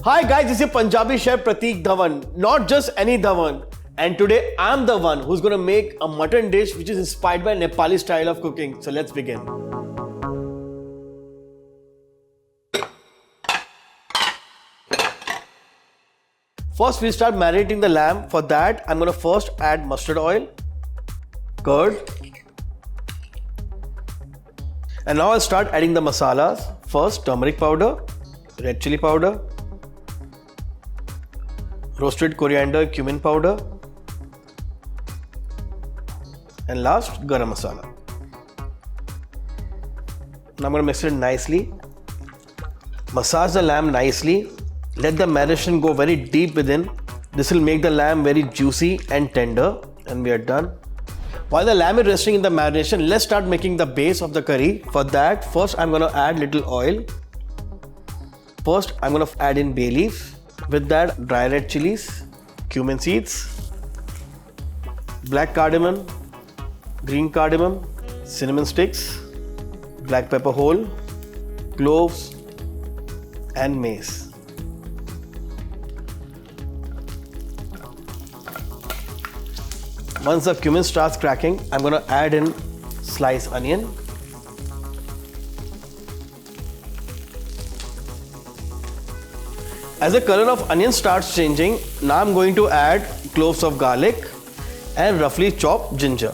Hi guys, this is Punjabi Chef Prateek Dhawan, not just any Dhawan. And today I'm the one who's gonna make a mutton dish which is inspired by Nepali style of cooking. So let's begin. First we'll start marinating the lamb. For that I'm gonna first add mustard oil, curd, and now I'll start adding the masalas. First turmeric powder, red chili powder, roasted coriander, cumin powder, and last garam masala. Now I'm going to mix it nicely. Massage the lamb nicely. Let the marination go very deep within. This will make the lamb very juicy and tender, and we are done. While the lamb is resting in the marination, let's start making the base of the curry. For that, first I'm going to add little oil. First I'm going to add in bay leaf. With that, dry red chilies, cumin seeds, black cardamom, green cardamom, cinnamon sticks, black pepper whole, cloves, and mace. Once the cumin starts cracking, I'm going to add in sliced onion, as the color of onion starts changing, now I'm going to add cloves of garlic and roughly chopped ginger.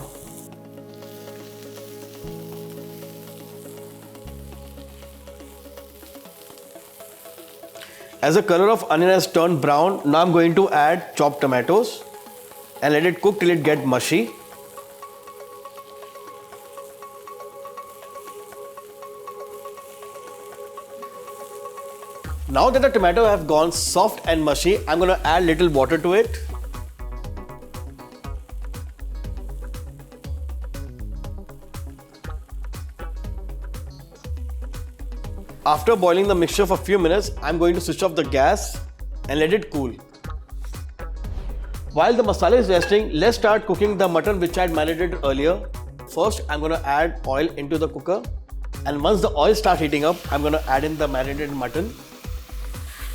As the color of onion has turned brown, now I'm going to add chopped tomatoes and let it cook till it gets mushy. Now that the tomato have gone soft and mushy, I'm going to add little water to it. After boiling the mixture for a few minutes, I'm going to switch off the gas and let it cool. While the masala is resting, let's start cooking the mutton which I had marinated earlier. First, I'm going to add oil into the cooker, and once the oil starts heating up, I'm going to add in the marinated mutton.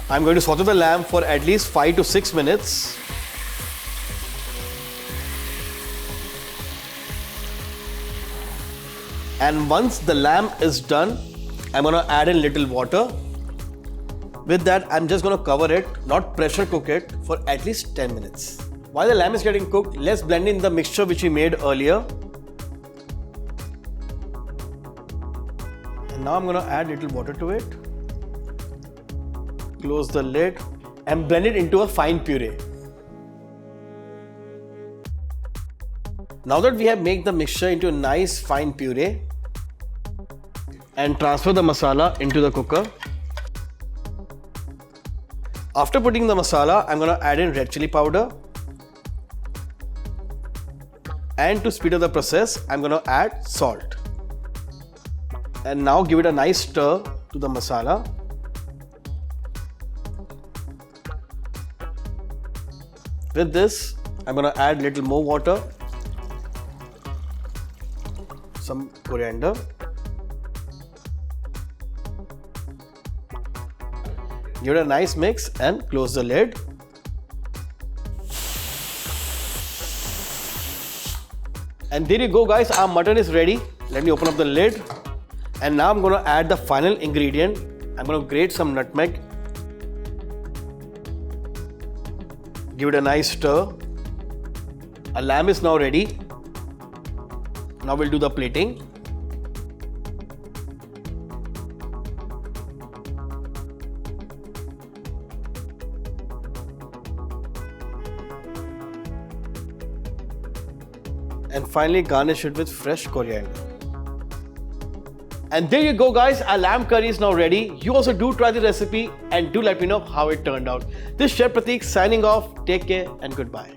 I'm going to saute the lamb for at least 5 to 6 minutes. And once the lamb is done, I'm going to add in little water. With that, I'm just going to cover it, not pressure cook it, for at least 10 minutes. While the lamb is getting cooked, let's blend in the mixture which we made earlier. And now I'm going to add little water to it. Close the lid and blend it into a fine puree. Now that we have made the mixture into a nice fine puree, and transfer the masala into the cooker. After putting the masala, I'm going to add in red chili powder. And to speed up the process, I'm going to add salt. And now give it a nice stir to the masala. With this, I'm going to add little more water, some coriander, give it a nice mix and close the lid. And there you go guys, our mutton is ready. Let me open up the lid. And now I'm going to add the final ingredient. I'm going to grate some nutmeg. Give it a nice stir. Our lamb is now ready. Now we'll do the plating. And finally garnish it with fresh coriander. And there you go guys, our lamb curry is now ready. You also do try the recipe and do let me know how it turned out. This is Chef Prateek signing off. Take care and goodbye.